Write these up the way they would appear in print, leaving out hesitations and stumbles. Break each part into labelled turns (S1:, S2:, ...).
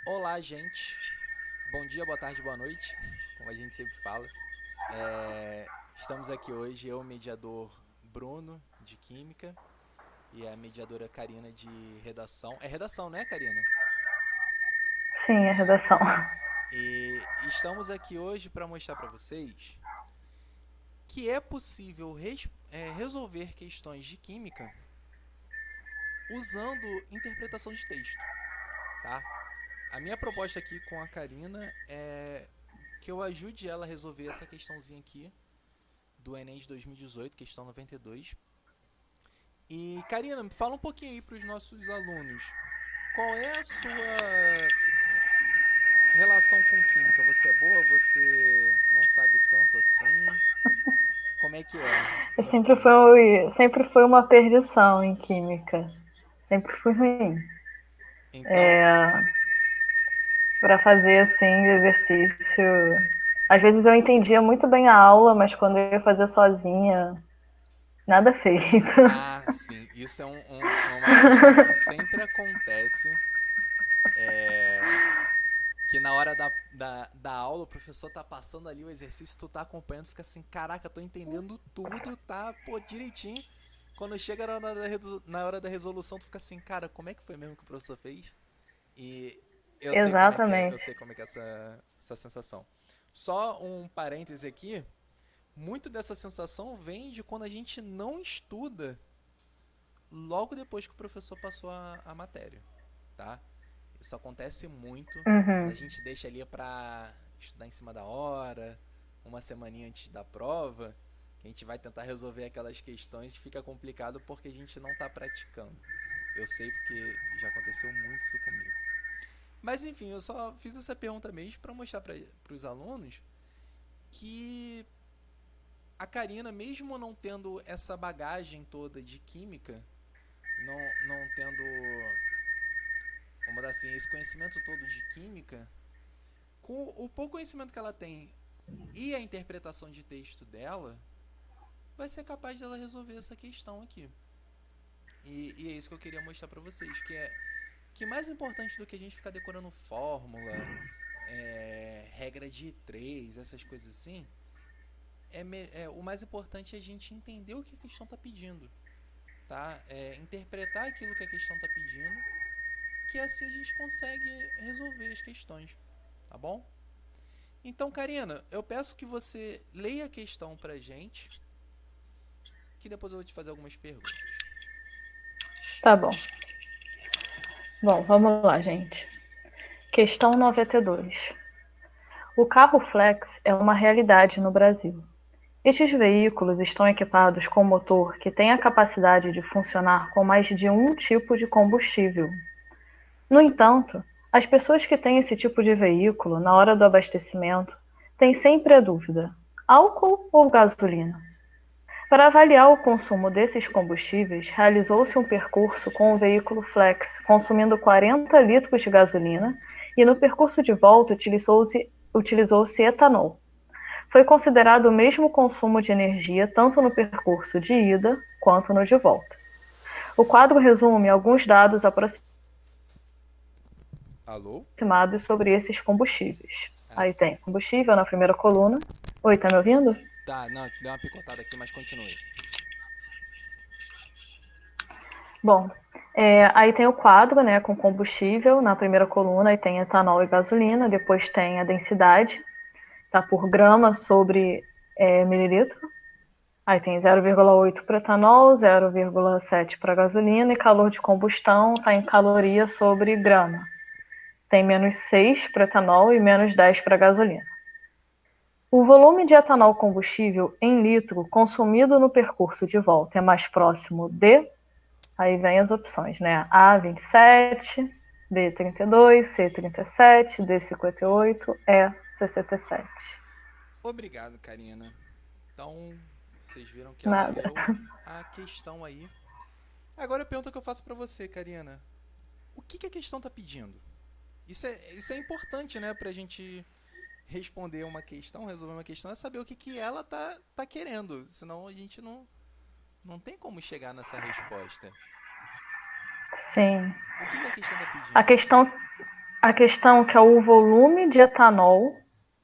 S1: Olá, gente. Bom dia, boa tarde, boa noite, como a gente sempre fala. Estamos aqui hoje, eu, o mediador Bruno, de Química, e a mediadora Karina, de Redação. É redação, né, Karina?
S2: Sim, a
S1: Isso.
S2: redação.
S1: E estamos aqui hoje para mostrar para vocês que é possível resolver questões de química usando interpretação de texto, tá? A minha proposta aqui com a Karina é que eu ajude ela a resolver essa questãozinha aqui do Enem de 2018, questão 92. E, Karina, me fala um pouquinho aí para os nossos alunos. Qual é a sua relação com química? Você é boa? Você não sabe tanto assim? Como é que é
S2: Eu
S1: em química?
S2: sempre fui uma perdição em química. Sempre fui ruim.
S1: Então,
S2: Para fazer assim, exercício. Às vezes eu entendia muito bem a aula, mas quando eu ia fazer sozinha, nada feito.
S1: sim, isso é uma questão que sempre acontece. É, que na hora da aula o professor tá passando ali o exercício, tu tá acompanhando, fica assim, caraca, tô entendendo tudo, tá, pô, direitinho. Quando chega na hora da resolução, tu fica assim, cara, como é que foi mesmo que o professor fez? E eu sei como é que é, eu
S2: Exatamente.
S1: sei como é que é essa sensação. Só um parêntese aqui, muito dessa sensação vem de quando a gente não estuda logo depois que o professor passou a matéria, tá? Isso acontece muito quando a
S2: Uhum.
S1: gente deixa ali pra estudar em cima da hora, uma semaninha antes da prova, que a gente vai tentar resolver aquelas questões, fica complicado porque a gente não tá praticando. Eu sei porque já aconteceu muito isso comigo. Mas enfim, eu só fiz essa pergunta mesmo para mostrar para os alunos que a Karina, mesmo não tendo essa bagagem toda de química, não tendo, vamos dar assim, esse conhecimento todo de química, com o pouco conhecimento que ela tem e a interpretação de texto dela, vai ser capaz dela resolver essa questão aqui. E é isso que eu queria mostrar pra vocês, que mais importante do que a gente ficar decorando fórmula, regra de três, essas coisas assim, o mais importante é a gente entender o que a questão está pedindo, tá? Interpretar aquilo que a questão está pedindo, que assim a gente consegue resolver as questões, tá bom? Então, Karina, eu peço que você leia a questão pra gente, que depois eu vou te fazer algumas perguntas.
S2: Tá bom. Bom, vamos lá, gente. Questão 92. O carro flex é uma realidade no Brasil. Estes veículos estão equipados com motor que tem a capacidade de funcionar com mais de um tipo de combustível. No entanto, as pessoas que têm esse tipo de veículo na hora do abastecimento têm sempre a dúvida: álcool ou gasolina? Para avaliar o consumo desses combustíveis, realizou-se um percurso com o veículo flex, consumindo 40 litros de gasolina, e no percurso de volta utilizou-se etanol. Foi considerado o mesmo consumo de energia tanto no percurso de ida quanto no de volta. O quadro resume alguns dados
S1: Alô?
S2: aproximados sobre esses combustíveis.
S1: Ah,
S2: Aí tem combustível na primeira coluna. Oi, tá me ouvindo?
S1: tá, não, deu uma picotada aqui, mas continue.
S2: Bom, aí tem o quadro, né, com combustível na primeira coluna, aí tem etanol e gasolina, depois tem a densidade, tá por grama sobre mililitro, aí tem 0,8 para etanol, 0,7 para gasolina, e calor de combustão está em caloria sobre grama. Tem menos 6 para etanol e menos 10 para gasolina. O volume de etanol combustível em litro consumido no percurso de volta é mais próximo de. Aí vem as opções, né? A 27, B 32, C 37, D 58, E 67.
S1: Obrigado, Karina. Então, vocês viram que ela
S2: Nada.
S1: leu a questão aí. Agora a pergunta que eu faço pra você, Karina. O que a questão tá pedindo? Isso é importante, né, pra gente responder uma questão, resolver uma questão, é saber o que ela tá querendo. Senão a gente não tem como chegar nessa resposta.
S2: Sim.
S1: O que a questão tá
S2: A
S1: pedindo?
S2: questão. A questão que é o volume de etanol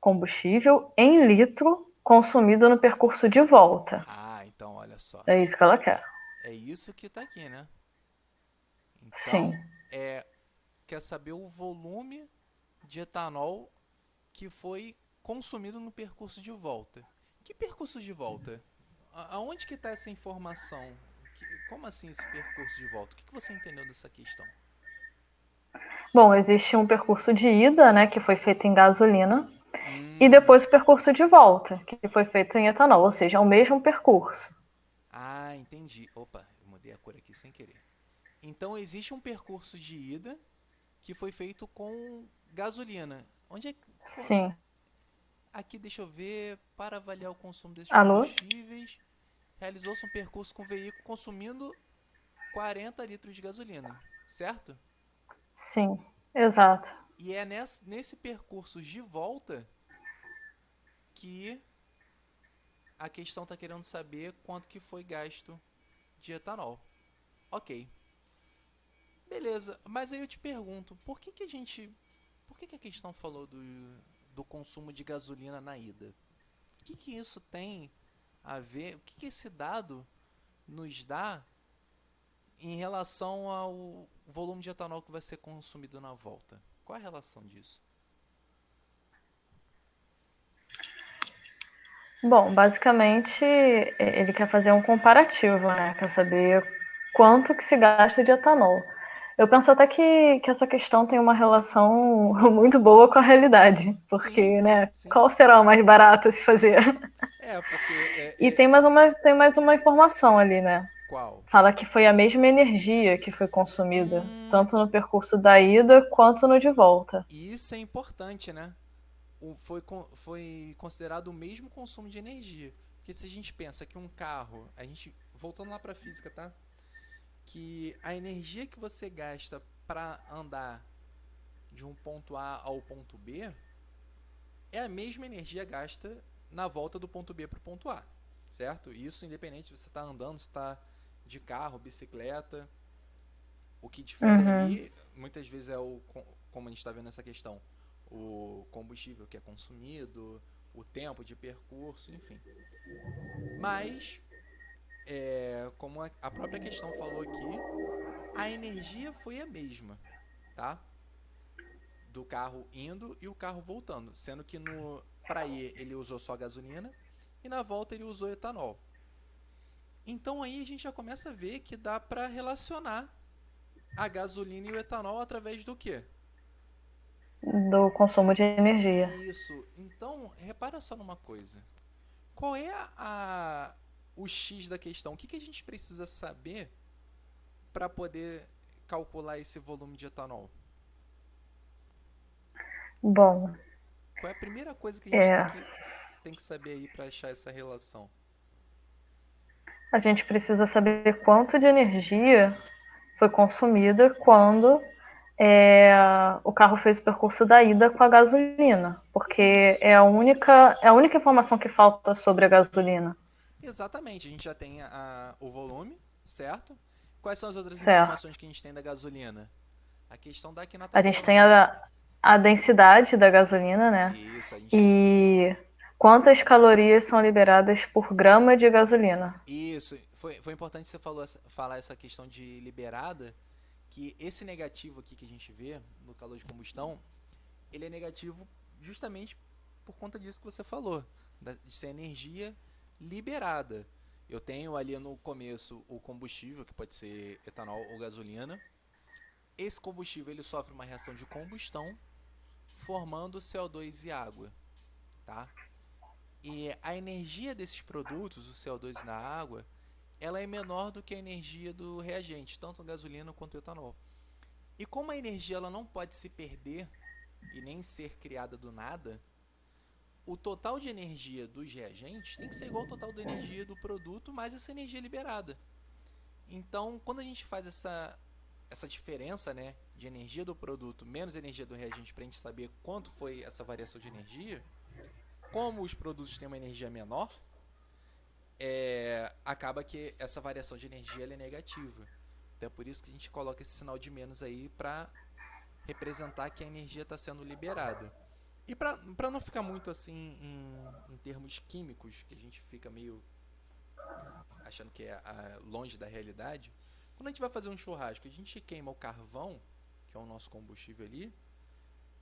S2: combustível em litro consumido no percurso de volta.
S1: Ah, então olha só.
S2: É isso que ela quer.
S1: É isso que tá aqui, né?
S2: Sim.
S1: Então, quer saber o volume de etanol que foi consumido no percurso de volta. Que percurso de volta? Aonde que está essa informação? Como assim esse percurso de volta? O que você entendeu dessa questão?
S2: Bom, existe um percurso de ida, né, que foi feito em gasolina, e
S1: Hum,
S2: depois o percurso de volta, que foi feito em etanol, ou seja, é o mesmo percurso.
S1: entendi. Opa, eu mudei a cor aqui sem querer. Então existe um percurso de ida que foi feito com gasolina. Onde é que.
S2: Sim.
S1: Aqui, deixa eu ver. Para avaliar o consumo desses
S2: Alô?
S1: combustíveis, realizou-se um percurso com o veículo consumindo 40 litros de gasolina, certo?
S2: Sim, exato.
S1: E é nesse percurso de volta que a questão está querendo saber quanto que foi gasto de etanol. Ok, beleza. Mas aí eu te pergunto, por que a questão falou do consumo de gasolina na ida? O que isso tem a ver? O que esse dado nos dá em relação ao volume de etanol que vai ser consumido na volta? Qual é a relação disso?
S2: Bom, basicamente ele quer fazer um comparativo, né? Quer saber quanto que se gasta de etanol. Eu penso até que essa questão tem uma relação muito boa com a realidade,
S1: Sim,
S2: porque,
S1: sim,
S2: né?
S1: sim.
S2: Qual será o mais barato a se fazer?
S1: Porque
S2: E tem mais uma informação ali, né?
S1: qual?
S2: Fala que foi a mesma energia que foi consumida,
S1: Hum,
S2: tanto no percurso da ida quanto no de volta.
S1: e isso é importante, né? Foi considerado o mesmo consumo de energia. Porque se a gente pensa que um carro, voltando lá para a física, tá? Que a energia que você gasta para andar de um ponto A ao ponto B é a mesma energia gasta na volta do ponto B para o ponto A, certo? Isso independente se você está andando, se está de carro, bicicleta. O que difere
S2: Uhum.
S1: aí, muitas vezes como a gente está vendo nessa questão, o combustível que é consumido, o tempo de percurso, enfim. Mas, como a própria questão falou aqui, a energia foi a mesma, tá? Do carro indo e o carro voltando, sendo que no para ir ele usou só gasolina e na volta ele usou etanol. Então aí a gente já começa a ver que dá para relacionar a gasolina e o etanol através do quê?
S2: Do consumo de energia.
S1: Isso. Então, repara só numa coisa. Qual é o X da questão? O que a gente precisa saber para poder calcular esse volume de etanol?
S2: Bom,
S1: Qual é a primeira coisa que a gente
S2: é,
S1: tem que saber aí para achar essa relação?
S2: a gente precisa saber quanto de energia foi consumida quando é, o carro fez o percurso da ida com a gasolina, porque
S1: Isso.
S2: é a única informação que falta sobre a gasolina,
S1: Exatamente. A gente já tem o volume, certo? Quais são as outras
S2: certo?
S1: informações que a gente tem da gasolina? A questão dá aqui na
S2: A gente
S1: tabela,
S2: tem
S1: né?
S2: a densidade da gasolina, né?
S1: Isso, a gente tem.
S2: E quantas calorias são liberadas por grama de gasolina.
S1: Isso, foi importante você falar essa questão de liberada, que esse negativo aqui que a gente vê no calor de combustão, ele é negativo justamente por conta disso que você falou, de ser energia liberada. Eu tenho ali no começo o combustível, que pode ser etanol ou gasolina. Esse combustível ele sofre uma reação de combustão, formando CO2 e água, tá? E a energia desses produtos, o CO2 na água, ela é menor do que a energia do reagente, tanto a gasolina quanto o etanol. E como a energia ela não pode se perder e nem ser criada do nada, o total de energia dos reagentes tem que ser igual ao total da energia do produto mais essa energia liberada. Então, quando a gente faz essa diferença, né, de energia do produto menos energia do reagente para a gente saber quanto foi essa variação de energia, como os produtos têm uma energia menor, acaba que essa variação de energia ela é negativa. Então é por isso que a gente coloca esse sinal de menos aí para representar que a energia está sendo liberada. E para não ficar muito assim em termos químicos, que a gente fica meio achando que é longe da realidade, quando a gente vai fazer um churrasco, a gente queima o carvão, que é o nosso combustível ali,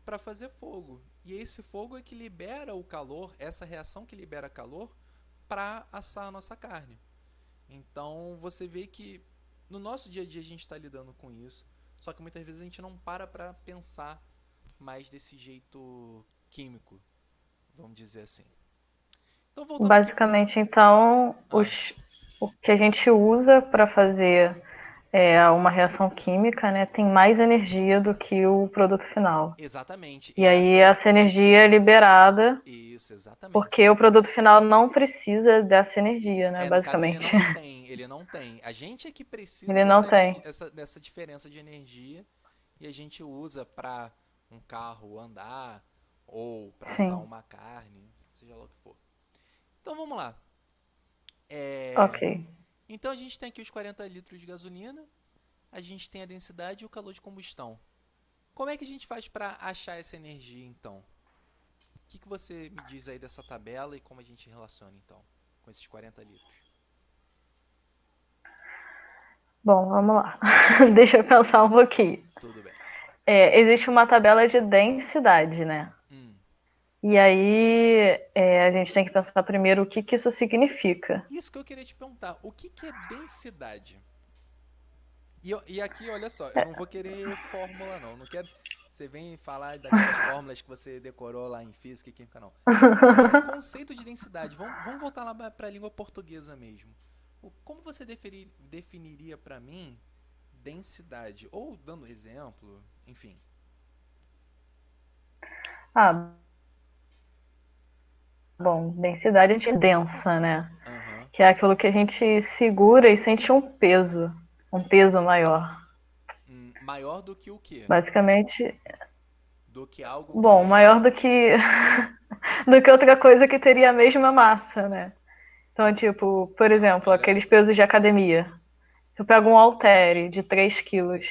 S1: para fazer fogo. E esse fogo é que libera o calor, essa reação que libera calor para assar a nossa carne. Então você vê que no nosso dia a dia a gente está lidando com isso, só que muitas vezes a gente não para pensar mais desse jeito químico, vamos dizer assim. Então voltando aqui.
S2: Basicamente, então,
S1: Ah,
S2: o que a gente usa para fazer uma reação química, né, tem mais energia do que o produto final.
S1: exatamente.
S2: E
S1: E
S2: aí
S1: essa
S2: essa energia é
S1: diferença.
S2: liberada
S1: Isso, exatamente.
S2: porque o produto final não precisa dessa energia, né,
S1: No caso
S2: basicamente.
S1: ele não tem. A gente é que precisa
S2: Ele não tem.
S1: dessa diferença de energia e a gente usa para um carro andar ou para assar
S2: Sim,
S1: uma carne, seja lá o que for. Então vamos lá. É,
S2: ok.
S1: Então a gente tem aqui os 40 litros de gasolina, a gente tem a densidade e o calor de combustão. Como é que a gente faz para achar essa energia então? Que você me diz aí dessa tabela e como a gente relaciona então com esses 40 litros?
S2: Bom, vamos lá. Deixa eu pensar um pouquinho.
S1: Tudo bem.
S2: Existe uma tabela de densidade, né?
S1: Hum.
S2: E aí a gente tem que pensar primeiro o que, que isso significa.
S1: Isso que eu queria te perguntar. O que é densidade? E aqui, olha só, eu não vou querer fórmula, não. Não quero. Você vem falar daquelas fórmulas que você decorou lá em física e química, não. Conceito de densidade. Vamos voltar lá para a língua portuguesa mesmo. Como você definiria para mim densidade? Ou dando exemplo, enfim.
S2: Ah, bom, densidade a gente densa, né?
S1: Aham.
S2: Que é aquilo que a gente segura e sente um peso maior.
S1: Maior do que o quê?
S2: Basicamente,
S1: Do que algo que
S2: bom, maior
S1: é.
S2: do que do que outra coisa que teria a mesma massa, né? Então, tipo, por
S1: Não,
S2: exemplo,
S1: olha
S2: aqueles
S1: só.
S2: pesos de academia. Eu pego um haltere de 3 quilos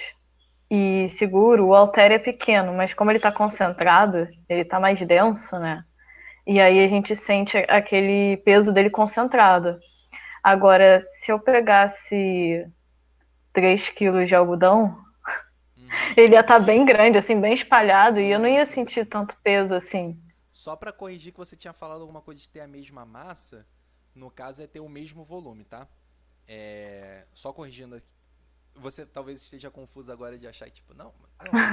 S2: e seguro, o haltere é pequeno, mas como ele está concentrado, ele está mais denso, né? E aí a gente sente aquele peso dele concentrado. Agora, se eu pegasse 3 quilos de algodão,
S1: Uhum.
S2: ele ia estar bem grande, assim, bem espalhado, e eu não
S1: Sim,
S2: ia
S1: sim,
S2: sentir
S1: sim.
S2: tanto peso assim.
S1: Só para corrigir que você tinha falado alguma coisa de ter a mesma massa, no caso é ter o mesmo volume, tá? Só corrigindo aqui. Você talvez esteja confuso agora de achar, tipo, não, não,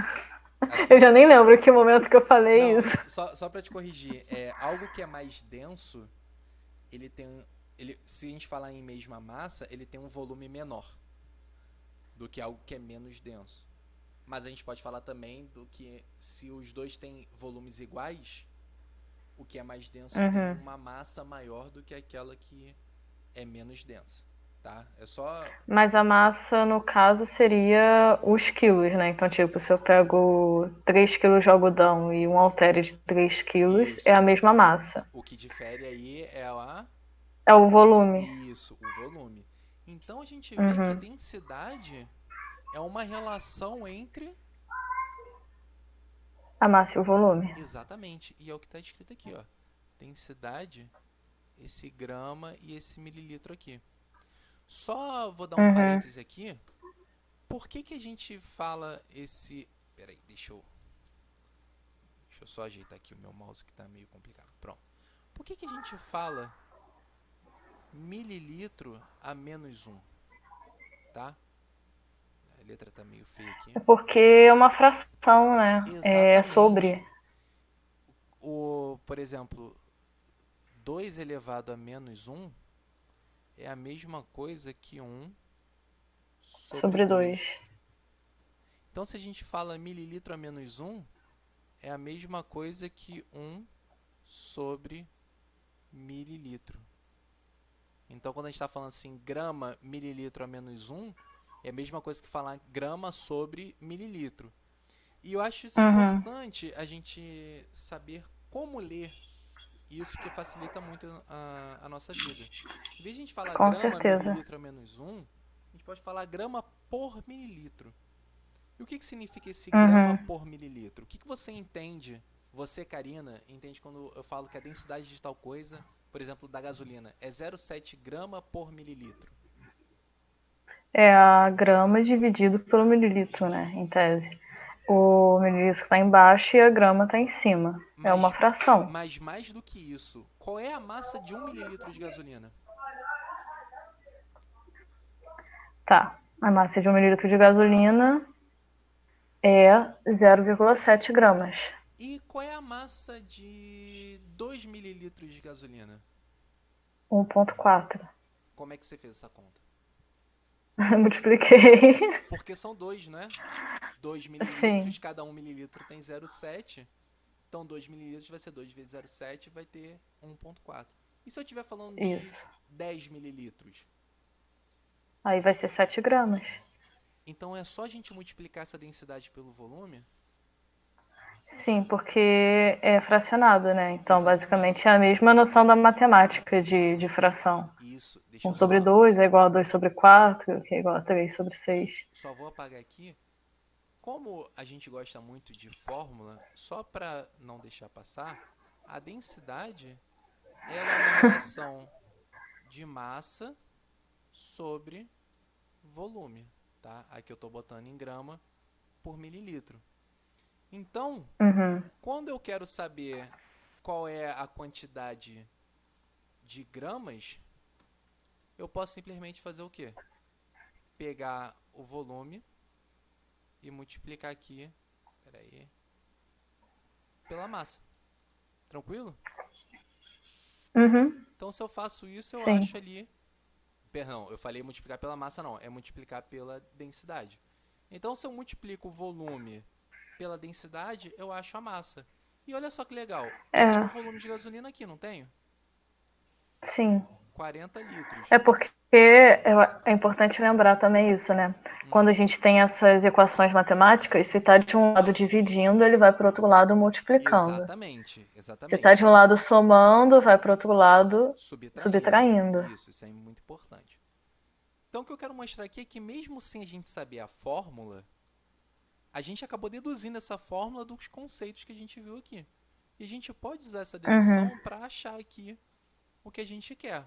S2: Eu
S1: assim.
S2: já nem lembro que momento que eu falei
S1: Não,
S2: isso.
S1: só para te corrigir, algo que é mais denso, ele tem, se a gente falar em mesma massa, ele tem um volume menor do que algo que é menos denso. Mas a gente pode falar também do que se os dois têm volumes iguais, o que é mais denso tem
S2: Uhum.
S1: uma massa maior do que aquela que é menos densa, tá? É só
S2: Mas a massa, no caso, seria os quilos, né? Então, tipo, se eu pego 3 quilos de algodão e um haltere de 3 quilos, é
S1: isso.
S2: a mesma massa.
S1: O que difere aí é
S2: É o volume.
S1: isso, o volume. Então a gente vê que
S2: Uhum.
S1: densidade é uma relação entre
S2: A massa e o volume.
S1: exatamente, e é o que está escrito aqui, ó. Densidade, esse grama e esse mililitro aqui. Só vou dar um
S2: Uhum.
S1: parêntese aqui. Por que a gente fala esse. Peraí, deixa eu só ajeitar aqui o meu mouse que tá meio complicado. Pronto. Por que a gente fala mililitro a menos um, tá? A letra tá meio feia aqui.
S2: É porque é uma fração, né? É
S1: Exatamente.
S2: sobre.
S1: Por exemplo, 2 elevado a menos um é a mesma coisa que um sobre
S2: Sobre 2.
S1: 2. Então, se a gente fala mililitro a menos um é a mesma coisa que um sobre mililitro. Então, quando a gente está falando assim, grama, mililitro a menos um é a mesma coisa que falar grama sobre mililitro. E eu acho isso
S2: Uhum.
S1: importante a gente saber como ler isso, porque facilita muito a nossa vida. Em vez de a gente falar
S2: Com
S1: grama,
S2: certeza.
S1: mililitro a menos um a gente pode falar grama por mililitro. E o que significa esse grama
S2: Uhum.
S1: por mililitro? O que você entende, você, Karina, entende quando eu falo que a densidade de tal coisa, por exemplo, da gasolina, é 0,7 grama por mililitro?
S2: É a grama dividido pelo mililitro, né? Em tese. O mililitro está embaixo e a grama está em cima. É uma
S1: Mas,
S2: fração.
S1: mas mais do que isso, qual é a massa de 1 mililitro de gasolina?
S2: Tá. A massa de um mililitro de gasolina é 0,7 gramas.
S1: E qual é a massa de 2 mililitros de gasolina?
S2: 1,4.
S1: Como é que você fez essa conta?
S2: Multipliquei.
S1: Porque são dois, né? 2
S2: Sim,
S1: mililitros, cada 1 mililitro tem 0,7. Então 2 mililitros vai ser 2 vezes 0,7, vai ter 1,4. E se eu estiver falando de
S2: isso.
S1: 10 mililitros?
S2: Aí vai ser 7 gramas.
S1: Então é só a gente multiplicar essa densidade pelo volume?
S2: Sim, porque é fracionado, né? Então,
S1: Exatamente.
S2: basicamente, é a mesma noção da matemática de fração.
S1: Isso, deixa
S2: Um
S1: eu
S2: sobre
S1: só.
S2: 2 é igual a 2 sobre 4, que é igual a 3 sobre 6.
S1: Só vou apagar aqui. Como a gente gosta muito de fórmula, só para não deixar passar, a densidade ela é uma relação de massa sobre volume, tá? Aqui eu estou botando em grama por mililitro. Então,
S2: Uhum.
S1: quando eu quero saber qual é a quantidade de gramas, eu posso simplesmente fazer o quê? Pegar o volume e multiplicar aqui, peraí, pela massa. Tranquilo?
S2: Uhum.
S1: Então, se eu faço isso, eu
S2: Sim.
S1: acho ali. Perdão, eu falei multiplicar pela massa, não. É multiplicar pela densidade. Então, se eu multiplico o volume pela densidade, eu acho a massa. E olha só que legal. Eu tenho um
S2: É,
S1: volume de gasolina aqui, não tenho?
S2: sim.
S1: 40 litros.
S2: É porque é importante lembrar também isso, né? Quando
S1: Hum,
S2: a gente tem essas equações matemáticas, se está de um lado dividindo, ele vai para o outro lado multiplicando.
S1: exatamente,
S2: Se está de
S1: exatamente.
S2: um lado somando, vai para o outro lado
S1: Subtraindo.
S2: subtraindo.
S1: Isso é muito importante. Então, o que eu quero mostrar aqui é que mesmo sem a gente saber a fórmula, a gente acabou deduzindo essa fórmula dos conceitos que a gente viu aqui. E a gente pode usar essa
S2: Uhum.
S1: dedução para achar aqui o que a gente quer.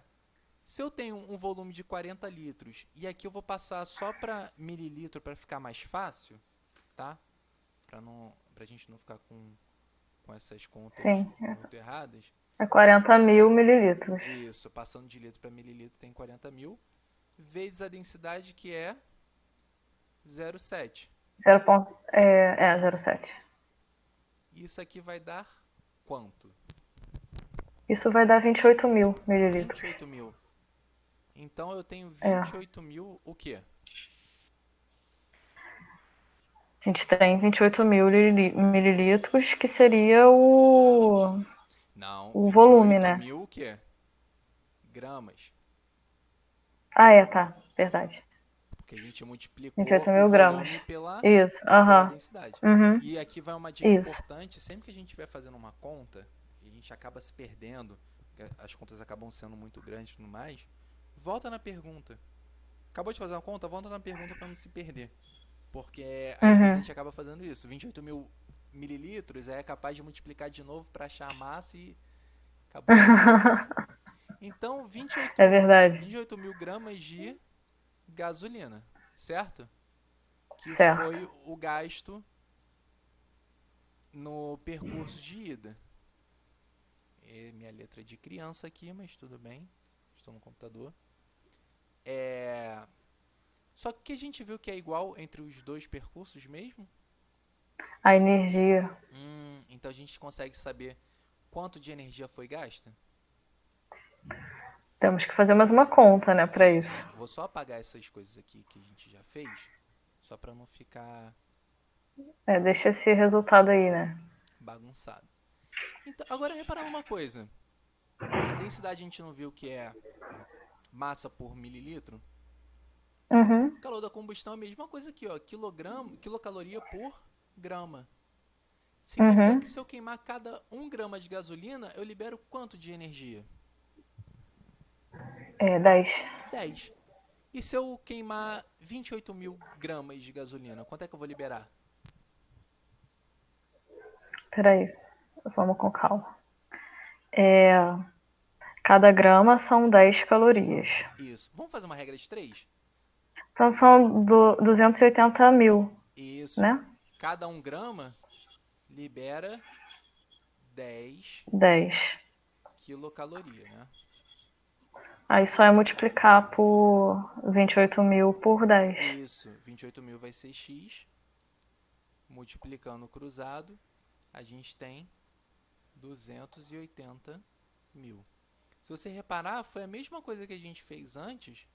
S1: Se eu tenho um volume de 40 litros e aqui eu vou passar só para mililitro para ficar mais fácil, tá? Para a gente não ficar com essas contas
S2: Sim.
S1: muito erradas.
S2: É 40 mil mililitros.
S1: Isso, passando de litro para mililitro tem 40 mil, vezes a densidade que é 0,7.
S2: 0,7.
S1: Isso aqui vai dar quanto?
S2: Isso vai dar 28 mil mililitros.
S1: 28 mil. Então eu tenho
S2: É.
S1: 28 mil o quê?
S2: A gente tem 28 mil mililitros, que seria
S1: Não,
S2: o
S1: vinte e
S2: volume,
S1: oito
S2: né?
S1: mil o quê? Gramas.
S2: Ah, é, tá. Verdade.
S1: Porque a gente
S2: 28
S1: multiplicou o
S2: mil gramas.
S1: volume
S2: Isso,
S1: pela
S2: aham.
S1: densidade.
S2: Uhum.
S1: E aqui vai uma dica
S2: Isso.
S1: importante: sempre que a gente estiver fazendo uma conta, e a gente acaba se perdendo, as contas acabam sendo muito grandes e tudo mais, volta na pergunta. Acabou de fazer uma conta? Volta na pergunta para não se perder. Porque às vezes a
S2: Uhum.
S1: gente acaba fazendo isso. 28 mil mililitros é capaz de multiplicar de novo para achar a massa e acabou perdendo tudo. Então,
S2: É verdade.
S1: 28 mil gramas de gasolina, certo? Que
S2: Certo.
S1: foi o gasto no percurso de ida. É minha letra de criança aqui, mas tudo bem. Estou no computador. É... Só que a gente viu que é igual entre os dois percursos mesmo.
S2: A energia.
S1: Então a gente consegue saber quanto de energia foi gasta?
S2: Temos que fazer mais uma conta, né, para isso.
S1: Isso. Vou só apagar essas coisas aqui que a gente já fez, só para não ficar
S2: É, deixa esse resultado aí, né?
S1: bagunçado. Então, agora reparar uma coisa. A densidade a gente não viu que é massa por mililitro?
S2: Uhum.
S1: Calor da combustão é a mesma coisa aqui, ó, quilocaloria por grama. Significa que
S2: Uhum.
S1: se eu queimar cada 1 grama de gasolina, eu libero quanto de energia?
S2: É 10.
S1: 10. E se eu queimar 28 mil gramas de gasolina, quanto é que eu vou liberar?
S2: Peraí, vamos com calma. Cada grama são 10 calorias.
S1: Isso. Vamos fazer uma regra de 3?
S2: Então são 280 mil,
S1: Isso.
S2: né?
S1: Cada 1 grama libera 10
S2: 10.
S1: quilocaloria, né?
S2: Aí só é multiplicar por 28 mil por 10.
S1: Isso. 28 mil vai ser X. Multiplicando o cruzado, a gente tem 280 mil. Se você reparar, foi a mesma coisa que a gente fez antes,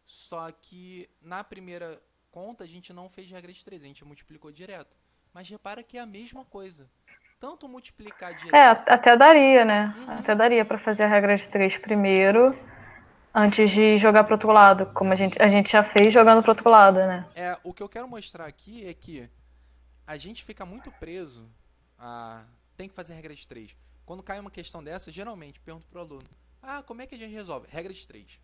S1: só que na primeira conta a gente não fez regra de 3, a gente multiplicou direto. Mas repara que é a mesma coisa. Tanto multiplicar direto.
S2: Até daria, né? Até
S1: Uhum,
S2: daria para fazer a regra de 3 primeiro, antes de jogar pro outro lado, como
S1: sim.
S2: a gente já fez jogando pro outro lado, né?
S1: O que eu quero mostrar aqui é que a gente fica muito preso a. Tem que fazer regra de 3. Quando cai uma questão dessa, geralmente pergunto pro aluno: Ah, como é que a gente resolve? Regra de 3.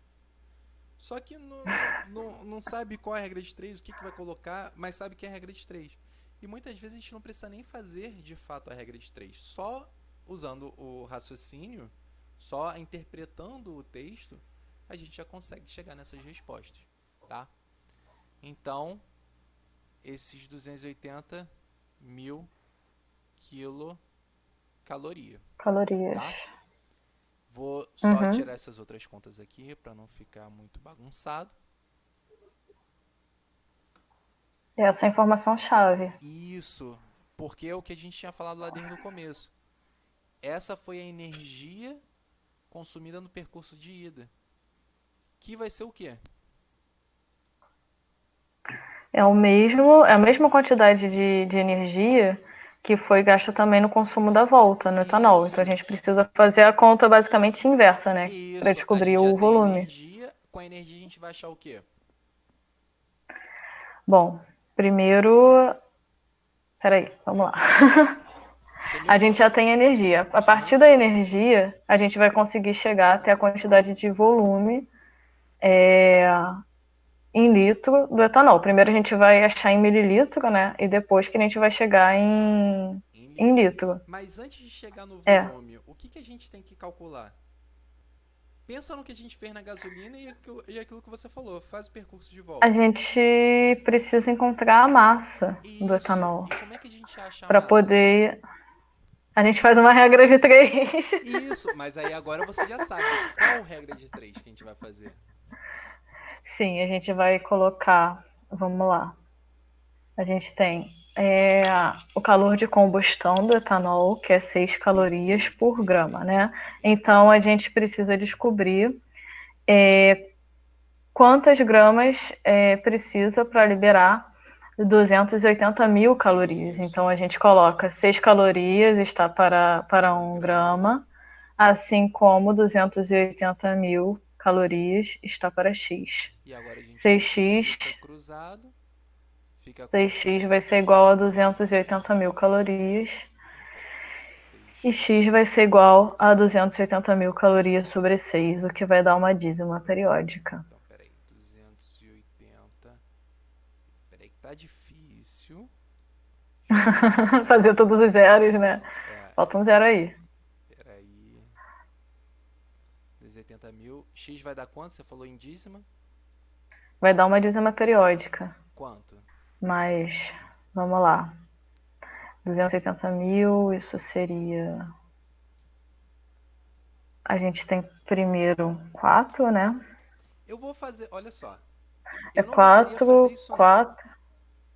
S1: Só que não sabe qual é a regra de 3, o que vai colocar, mas sabe que é a regra de 3. E muitas vezes a gente não precisa nem fazer de fato a regra de 3. Só usando o raciocínio, só interpretando o texto, a gente já consegue chegar nessas respostas, tá? Então, esses 280 mil quilocaloria,
S2: Calorias.
S1: tá? Vou só
S2: Uhum.
S1: tirar essas outras contas aqui para não ficar muito bagunçado.
S2: Essa é a informação-chave.
S1: Isso, porque é o que a gente tinha falado lá desde o começo. Essa foi a energia consumida no percurso de ida. Que vai ser o quê?
S2: É a mesma quantidade de energia que foi gasta também no consumo da volta, no etanol. Então a
S1: Isso,
S2: gente precisa fazer a conta basicamente inversa, né? Para
S1: isso. A
S2: descobrir
S1: gente já
S2: o
S1: tem
S2: volume.
S1: energia. Com a energia a gente vai achar o quê?
S2: Bom, primeiro. Peraí, vamos lá.
S1: Você
S2: A
S1: mesmo
S2: gente
S1: falou.
S2: já tem energia. A
S1: Aham.
S2: partir da energia, a gente vai conseguir chegar até a quantidade de volume em litro do etanol. Primeiro a gente vai achar em mililitro, né? E depois que a gente vai chegar
S1: Em
S2: em
S1: litro.
S2: litro.
S1: Mas antes de chegar no
S2: É.
S1: volume, o que a gente tem que calcular? Pensa no que a gente fez na gasolina e aquilo que você falou. Faz o percurso de
S2: A
S1: volta.
S2: gente precisa encontrar a massa do
S1: Isso.
S2: etanol
S1: E como é que a gente acha a
S2: para
S1: massa?
S2: poder. A gente faz uma regra de 3.
S1: Isso. Mas aí agora você já sabe qual regra de 3 que a gente vai fazer.
S2: Sim, a gente vai colocar. Vamos lá. A gente tem o calor de combustão do etanol, que é 6 calorias
S1: Perfeito,
S2: por grama,
S1: perfeito.
S2: né? Então
S1: Então,
S2: a gente precisa descobrir quantas gramas precisa para liberar 280 mil calorias.
S1: isso.
S2: Então a gente coloca 6 calorias está para
S1: Um
S2: 1
S1: grama.
S2: grama, assim como 280 mil calorias está para X.
S1: E agora a gente
S2: 6x,
S1: multiplica cruzado. Fica com.
S2: 6x vai ser igual a 280 mil calorias.
S1: Então, peraí.
S2: E
S1: 6.
S2: x vai ser igual a 280 mil calorias sobre 6, o que vai dar uma dízima periódica.
S1: Então, peraí. 280. Peraí que tá difícil. Deixa eu ver.
S2: Fazer todos os zeros, né?
S1: É,
S2: Falta um zero aí.
S1: peraí. 280 mil. X vai dar quanto? Você falou em dízima?
S2: Vai dar uma dízima periódica.
S1: Quanto?
S2: Mas, vamos lá. 280 mil, isso seria. A gente tem primeiro 4, né?
S1: Eu vou fazer. Olha só.
S2: É
S1: Eu não deveria fazer
S2: 4,
S1: isso, não.
S2: 4.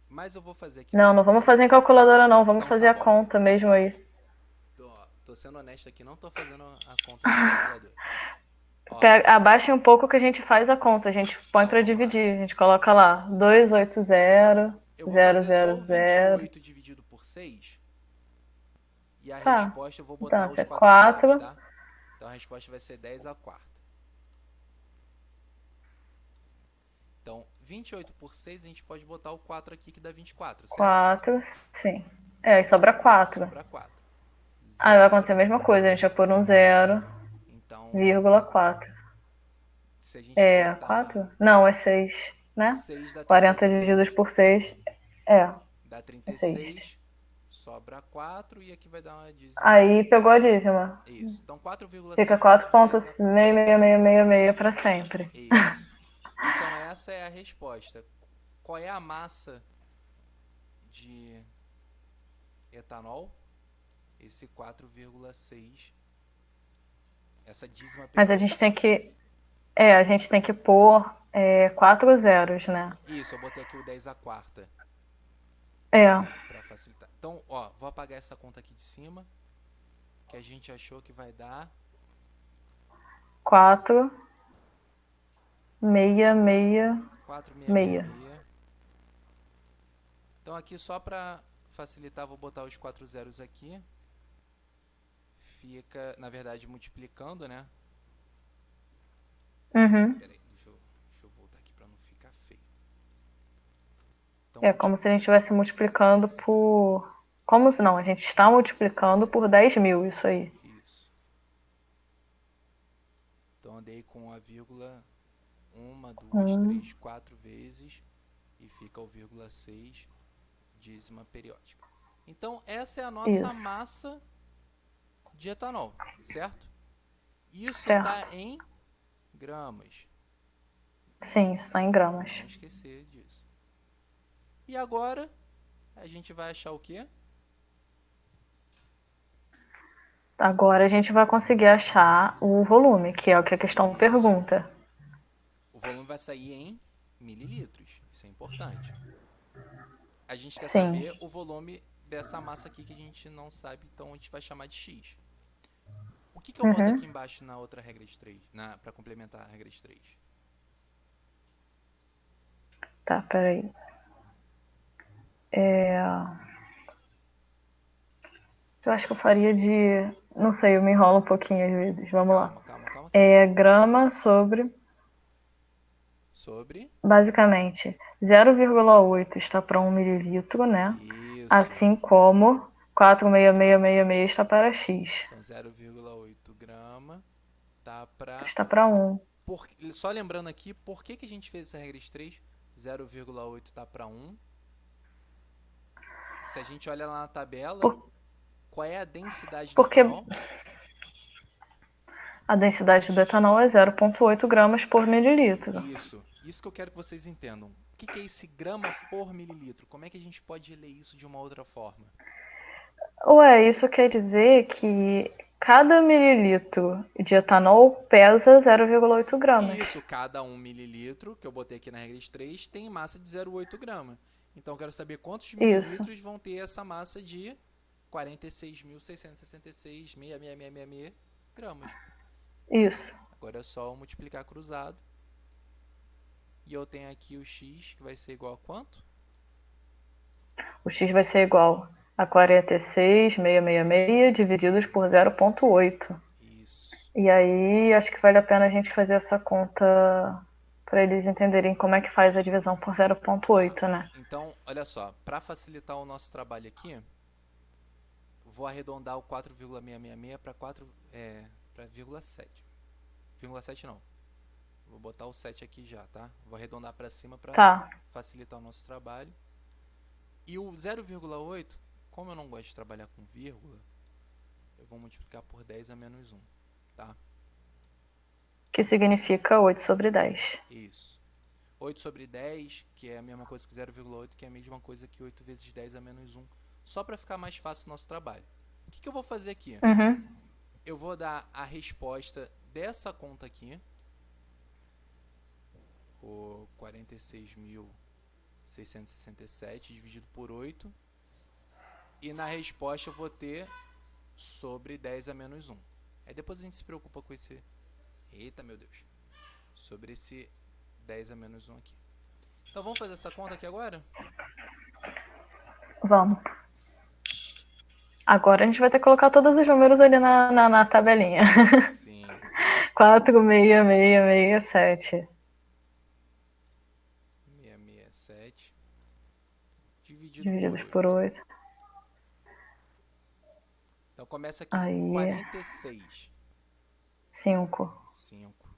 S1: Mas eu vou fazer aqui na
S2: Não, não vamos
S1: calculadora.
S2: fazer em calculadora, não. Vamos
S1: Então
S2: fazer
S1: tá
S2: a
S1: bom.
S2: conta
S1: Então
S2: mesmo
S1: tá bom.
S2: aí.
S1: Tô sendo honesto aqui, não tô fazendo a conta na calculadora. Ó,
S2: Abaixa um pouco que a gente faz a conta. A gente põe
S1: então
S2: para
S1: vamos lá.
S2: dividir. A gente coloca lá 280,
S1: Eu vou fazer só o
S2: 000.
S1: 28 dividido por 6. E a
S2: Tá.
S1: resposta eu vou
S2: Então,
S1: botar
S2: isso
S1: os
S2: é
S1: 4 zeros,
S2: 4.
S1: tá? Então a resposta vai ser 10 a quarta. Então, 28 por 6, a gente pode botar o 4 aqui, que dá 24, certo?
S2: 4, sim. É, e sobra 4.
S1: Sobra 4.
S2: Aí vai acontecer a
S1: 0.
S2: mesma coisa. A gente vai pôr um 0,
S1: Então,
S2: vírgula 4.
S1: se a gente
S2: É
S1: botar
S2: 4? Não, é 6, né?
S1: 6 dá
S2: 40 divididos
S1: 36,
S2: por 6 é,
S1: dá
S2: é 6.
S1: 36, sobra 4 e aqui vai dar uma dízima de
S2: Aí pegou a dízima.
S1: isso. Então quatro vírgula
S2: Fica
S1: seis vezes 10 a
S2: 4,66666 para sempre.
S1: isso. Então essa é a resposta. Qual é a massa de etanol? Esse 4,6, essa dízima
S2: Mas a
S1: periódica.
S2: gente tem que. A gente tem que pôr 4 zeros, né?
S1: Isso, eu botei aqui o 10 a quarta
S2: É,
S1: para facilitar. Então, ó, vou apagar essa conta aqui de cima, que a gente achou que vai dar
S2: 4, 666.
S1: 4,666. Então aqui só para facilitar, vou botar os 4 zeros aqui. Fica, na verdade, multiplicando, né?
S2: Uhum.
S1: Pera aí, deixa eu voltar aqui para não ficar feio. Então,
S2: É como se a gente estivesse multiplicando por. Como se não? A gente está multiplicando por 10.000, isso aí.
S1: isso. Então andei com a vírgula uma, duas, três, 4 vezes e fica o vírgula 6 dízima periódica. Então essa é a nossa
S2: Isso,
S1: massa de etanol, certo? Isso está
S2: certo.
S1: em gramas.
S2: Sim, isso está em gramas.
S1: Não esquecer disso. E agora a gente vai achar o quê?
S2: Agora a gente vai conseguir achar o volume, que é o que a questão
S1: Isso.
S2: pergunta.
S1: O volume vai sair em mililitros. Isso é importante. A gente quer
S2: Sim.
S1: saber o volume dessa massa aqui que a gente não sabe, então a gente vai chamar de X. O que eu boto aqui
S2: Uhum.
S1: embaixo na outra regra de 3, para complementar a regra de 3?
S2: Tá, peraí. Eu acho que eu faria de. Não sei, eu me enrolo um pouquinho às vezes. Vamos lá.
S1: Calma, calma, calma, calma.
S2: Grama sobre.
S1: Sobre
S2: Basicamente, 0,8 está para 1 mililitro, né?
S1: isso.
S2: Assim como 4,6666 está para X.
S1: Então 0,8 grama tá para...
S2: Está para 1.
S1: Só lembrando aqui, por que a gente fez essa regra de 3? 0,8 tá para 1. Se a gente olha lá na tabela,
S2: Por,
S1: qual é a densidade do
S2: porque
S1: etanol?
S2: a densidade do etanol é 0,8 gramas por mililitro.
S1: Isso que eu quero que vocês entendam. O que é esse grama por mililitro? Como é que a gente pode ler isso de uma outra forma?
S2: Ué, isso quer dizer que cada mililitro de etanol pesa 0,8 gramas.
S1: Isso, cada 1 mililitro, que eu botei aqui na regra de 3, tem massa de 0,8 grama. Então eu quero saber quantos
S2: Isso,
S1: mililitros vão ter essa massa de 46.666,66666 gramas.
S2: isso.
S1: Agora é só eu multiplicar cruzado. E eu tenho aqui o x, que vai ser igual a quanto?
S2: O X vai ser igual a 46,666 divididos por 0,8.
S1: Isso.
S2: E aí, acho que vale a pena a gente fazer essa conta para eles entenderem como é que faz a divisão por
S1: Tá.
S2: 0,8, né?
S1: Então, olha só, para facilitar o nosso trabalho aqui, vou arredondar o 4,666 para 4 para vírgula 7. Vírgula 7 não. Vou botar o 7 aqui já, tá? Vou arredondar para cima para
S2: Tá,
S1: facilitar o nosso trabalho. E o 0,8, como eu não gosto de trabalhar com vírgula, eu vou multiplicar por 10 a menos 1, tá?
S2: que significa 8 sobre 10.
S1: Isso. 8 sobre 10, que é a mesma coisa que 0,8, que é a mesma coisa que 8 vezes 10 a menos 1. Só para ficar mais fácil o nosso trabalho. O que eu vou fazer aqui?
S2: Uhum.
S1: Eu vou dar a resposta dessa conta aqui, o 46.667 dividido por 8. E na resposta eu vou ter sobre 10 a menos 1. Aí depois a gente se preocupa com esse... Eita, meu Deus. Sobre esse 10 a menos 1 aqui. Então vamos fazer essa conta aqui agora?
S2: Vamos. Agora a gente vai ter que colocar todos os números ali na tabelinha.
S1: Sim.
S2: 4,66667.
S1: 667 dividido por
S2: Divididos por
S1: 8.
S2: 8.
S1: Então começa aqui com
S2: Aí,
S1: 46.
S2: 5.
S1: 5.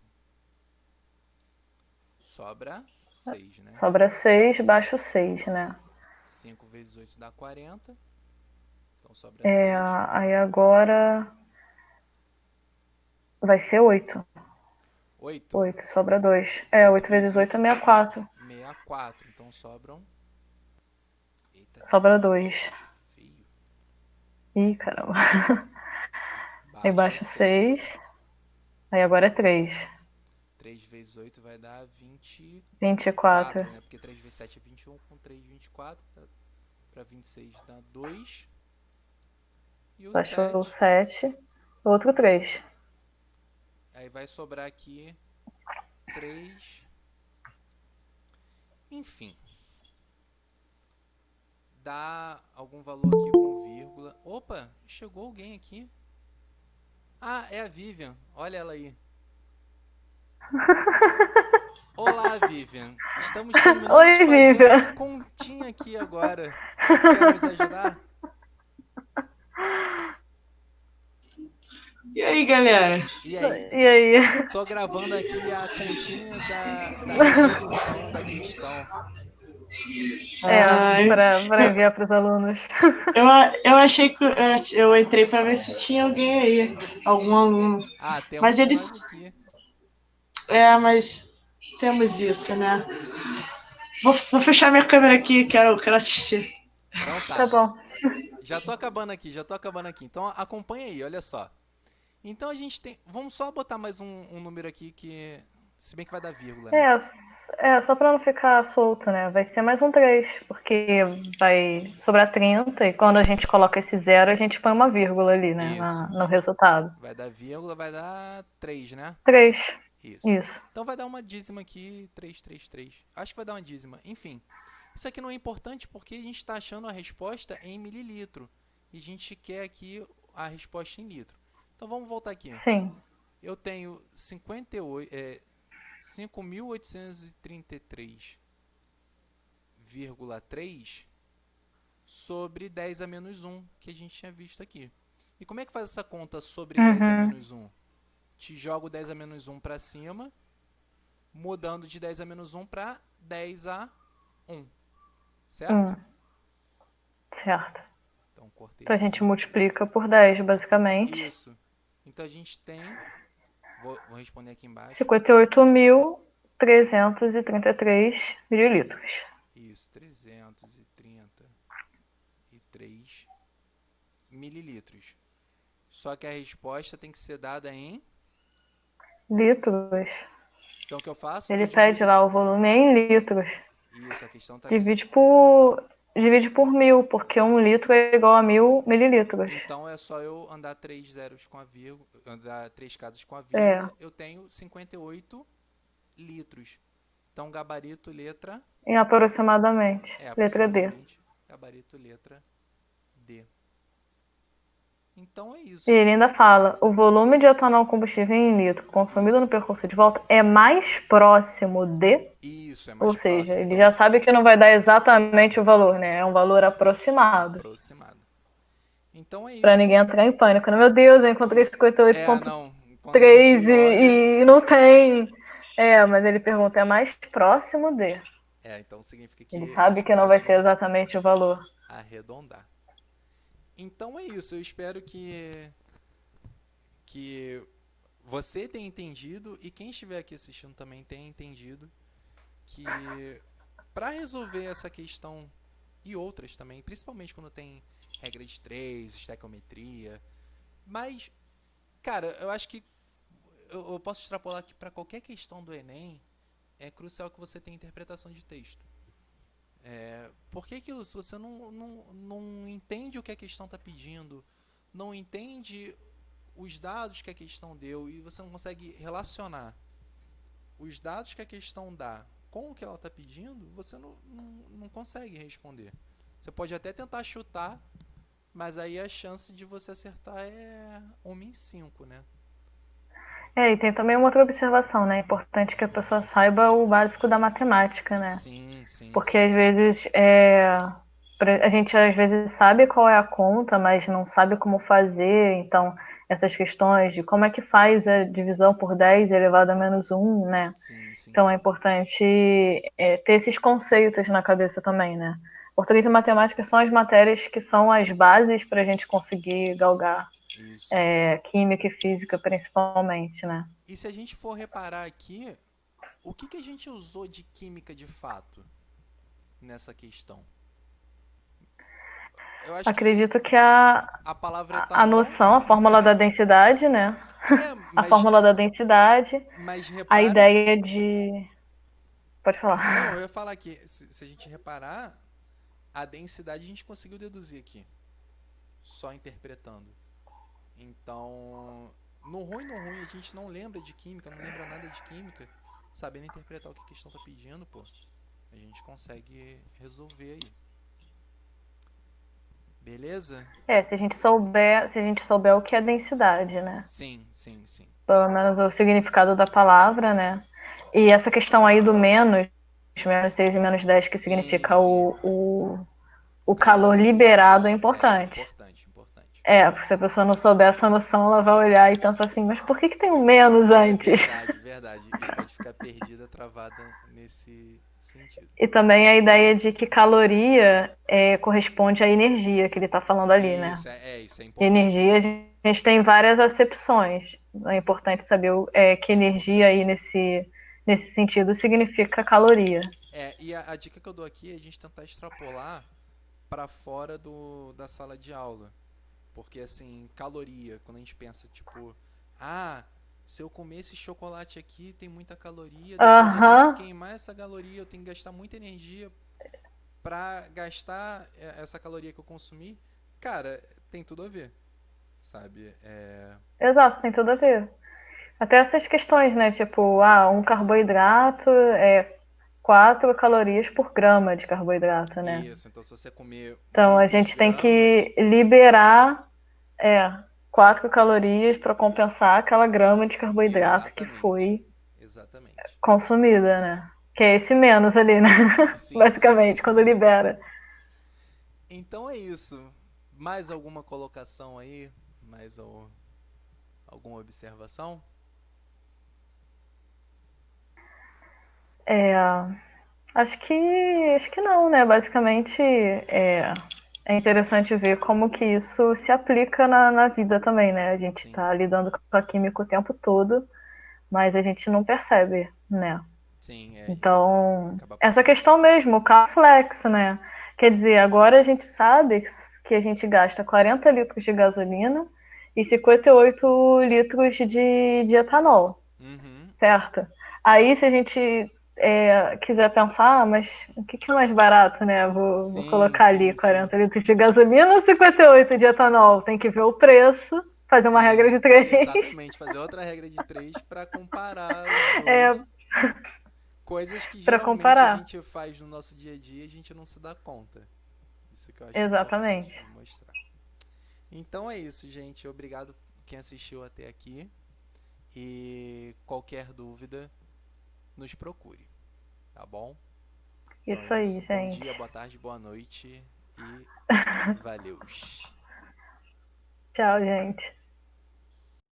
S1: sobra 6, né?
S2: Sobra 6, baixo 6, né?
S1: 5 vezes 8 dá 40. Então sobra
S2: É,
S1: 6.
S2: aí agora vai ser 8.
S1: 8.
S2: 8, sobra 2. É,
S1: 8
S2: 8
S1: vezes
S2: vezes 8 é
S1: 8,
S2: 64.
S1: 64. Então sobram. Eita,
S2: Sobra 2.
S1: que feio.
S2: Ih, caramba. Aí
S1: Baixo
S2: baixo
S1: 6.
S2: 6. Aí agora é 3.
S1: 3 vezes 8 vai dar 24,
S2: 24.
S1: né? Porque 3 vezes 7 é 21. Com 3, 24. Para 26 dá 2. E o
S2: Baixou
S1: 7.
S2: 7. Outro 3.
S1: Aí vai sobrar aqui 3. Enfim. Dá algum valor aqui com vírgula. Opa, chegou alguém aqui. Ah, é a Vivian. Olha ela aí. Olá, Vivian. Estamos terminando de
S2: Oi,
S1: fazer a
S2: Vivian.
S1: continha aqui agora. Quer nos ajudar?
S3: E aí, galera?
S1: E aí?
S2: E aí?
S1: Tô gravando aqui a continha da resolução da questão.
S2: É,
S3: Ai,
S2: para enviar para os alunos.
S3: eu, eu achei que eu entrei para ver se tinha alguém aí, algum aluno.
S1: Ah, temos
S3: Mas
S1: sim mais
S3: eles.
S1: aqui.
S3: Mas temos isso, né? Vou fechar minha câmera aqui, quero assistir.
S1: Então
S2: Tá
S1: tá.
S2: bom.
S1: Já tô acabando aqui, já tô acabando aqui. Então acompanha aí, olha só. Então a gente tem. Vamos só botar mais um número aqui que. Se bem que vai dar vírgula, né?
S2: Só para não ficar solto, né? Vai ser mais um 3, porque vai sobrar 30 e quando a gente coloca esse zero, a gente põe uma vírgula ali, né?
S1: Isso.
S2: No resultado.
S1: Vai dar vírgula, vai dar 3, né?
S2: 3.
S1: Isso.
S2: Isso.
S1: Então vai dar uma dízima aqui, 333. Acho que vai dar uma dízima. Enfim, isso aqui não é importante porque a gente está achando a resposta em mililitro. E a gente quer aqui a resposta em litro. Então vamos voltar aqui.
S2: Sim.
S1: Eu tenho 5.833,3 sobre 10 a menos 1 que a gente tinha visto aqui. E como é que faz essa conta sobre 10 a
S2: Uhum.
S1: menos 1? Te jogo 10 a menos 1 para cima, mudando de 10 a menos 1 para 10 a 1. Certo?
S2: Certo.
S1: Então cortei
S2: Então a gente
S1: aqui.
S2: multiplica por 10, basicamente.
S1: Isso. Então a gente tem. Vou responder aqui embaixo.
S2: 58.333 mililitros.
S1: Isso, 333 mililitros. Só que a resposta tem que ser dada em.
S2: Litros.
S1: Então o que eu faço?
S2: Ele
S1: Eu
S2: pede
S1: divido.
S2: lá o volume em litros.
S1: Isso, a questão está aqui.
S2: Divide por 1.000, porque 1 litro é igual a 1.000 mililitros.
S1: Então é só eu andar 3 zeros com a vírgula, andar 3 casas com a
S2: É,
S1: vírgula, eu tenho 58 litros. Então gabarito letra
S2: em aproximadamente.
S1: é
S2: Letra D.
S1: aproximadamente gabarito letra D. Então é
S2: E
S1: isso.
S2: ele ainda fala, o volume de etanol combustível em litro consumido no
S1: Isso.
S2: percurso de volta é mais próximo de.
S1: Isso, é
S2: Ou
S1: mais
S2: seja,
S1: próximo.
S2: ele
S1: Então,
S2: já sabe que não vai dar exatamente o valor, né? É um valor aproximado.
S1: aproximado. Então é
S2: Pra
S1: isso.
S2: ninguém entrar em pânico, né? Meu Deus, eu encontrei
S1: Isso. É,
S2: 58,3
S1: não. Quando a gente olha.
S2: e não tem. É, mas ele pergunta, é mais próximo de.
S1: Então significa
S2: Ele
S1: que a
S2: sabe
S1: gente
S2: que não vai ser
S1: pode
S2: exatamente o valor.
S1: arredondar. Então é isso. Eu espero que você tenha entendido e quem estiver aqui assistindo também tenha entendido que para resolver essa questão e outras também, principalmente quando tem regra de 3, estequiometria, mas, cara, eu acho que eu posso extrapolar que para qualquer questão do Enem é crucial que você tenha interpretação de texto. Porque que se você não entende o que a questão está pedindo, não entende os dados que a questão deu e você não consegue relacionar os dados que a questão dá com o que ela está pedindo, você não consegue responder. Você pode até tentar chutar, mas aí a chance de você acertar é 1 em 5, né?
S2: É, e tem também uma outra observação, né? É importante que a pessoa saiba o básico da matemática, né?
S1: Sim, sim,
S2: Porque
S1: sim,
S2: às
S1: sim.
S2: vezes a gente às vezes sabe qual é a conta, mas não sabe como fazer. Então essas questões de como é que faz a divisão por 10 elevado a menos um, né?
S1: Sim, sim.
S2: Então é importante ter esses conceitos na cabeça também, né? Português e matemática são as matérias que são as bases para a gente conseguir galgar
S1: Isso.
S2: química e física principalmente, né?
S1: E se a gente for reparar aqui, o que a gente usou de química de fato nessa questão? Eu acho que
S2: Acredito que a,
S1: a palavra
S2: a
S1: etanol.
S2: noção, a fórmula da densidade, né?
S1: É,
S2: A fórmula da densidade,
S1: mas
S2: a
S1: repara.
S2: ideia de. Pode
S1: Não, eu
S2: falar.
S1: ia falar que se a gente reparar, a densidade a gente conseguiu deduzir aqui, só interpretando. Então, no ruim, a gente não lembra de química, não lembra nada de química, sabendo interpretar o que a questão tá pedindo, pô, a gente consegue resolver aí. Beleza?
S2: Se a gente souber o que é densidade, né?
S1: Sim, sim, sim.
S2: Pelo menos o significado da palavra, né? E essa questão aí do menos 6 e menos 10 que
S1: Sim,
S2: significa
S1: sim.
S2: o
S1: Calor
S2: calor liberado, é
S1: liberado. É,
S2: importante.
S1: importante, importante.
S2: Porque se a pessoa não souber essa noção, ela vai olhar e pensar assim, mas por que tem um menos
S1: É
S2: antes?
S1: verdade, verdade. E pode ficar perdida, travada nesse sentido.
S2: E também a ideia de que caloria corresponde à energia que ele está falando ali, né?
S1: Isso é importante
S2: Energia, a
S1: mesmo.
S2: gente tem várias acepções. É importante saber que
S1: É
S2: energia aí
S1: importante.
S2: nesse sentido significa caloria.
S1: E a dica que eu dou aqui é a gente tentar extrapolar para fora da sala de aula. Porque, assim, caloria, quando a gente pensa, tipo, ah, se eu comer esse chocolate aqui tem muita caloria, depois eu tenho que
S2: Aham,
S1: queimar essa caloria, eu tenho que gastar muita energia pra gastar essa caloria que eu consumi. Cara, tem tudo a ver, sabe?
S2: exato, tem tudo a ver. Até essas questões, né? Tipo, um carboidrato é 4 calorias por grama de carboidrato, né?
S1: Isso, então se você comer
S2: Então a
S1: muitas
S2: gente tem
S1: gramas,
S2: que liberar é, 4 calorias para compensar aquela grama de carboidrato que
S1: exatamente,
S2: foi
S1: exatamente.
S2: consumida, né? Que é esse menos ali, né?
S1: Sim, sim.
S2: Basicamente, quando libera.
S1: Então é isso. Mais alguma colocação aí? Mais alguma observação?
S2: É, acho que não, né? Basicamente é interessante ver como que isso se aplica na vida também, né? A gente
S1: Sim,
S2: está lidando com a química o tempo todo, mas a gente não percebe, né?
S1: sim, e
S2: Então,
S1: acaba
S2: essa
S1: passando.
S2: questão mesmo, o carro flex, né? Quer dizer, agora a gente sabe que a gente gasta 40 litros de gasolina e 58 litros de etanol,
S1: Uhum.
S2: certo? Aí, se a gente quiser pensar, mas o que é mais barato, né? Vou
S1: Sim,
S2: colocar ali
S1: sim, sim.
S2: 40 litros de gasolina ou 58 de etanol? Tem que ver o preço, fazer uma regra
S1: Sim,
S2: de três.
S1: exatamente. Fazer outra regra de três para comparar os dois.
S2: É,
S1: Coisas que
S2: para
S1: geralmente a
S2: comparar.
S1: gente faz no nosso dia a dia e a gente não se dá conta. Isso que eu acho importante
S2: Exatamente.
S1: de mostrar. Então é isso, gente. Obrigado quem assistiu até aqui. E qualquer dúvida, nos procure, tá bom? Então é
S2: Isso aí,
S1: isso. Bom
S2: gente.
S1: dia, boa tarde, boa noite e valeu.
S2: Tchau, gente.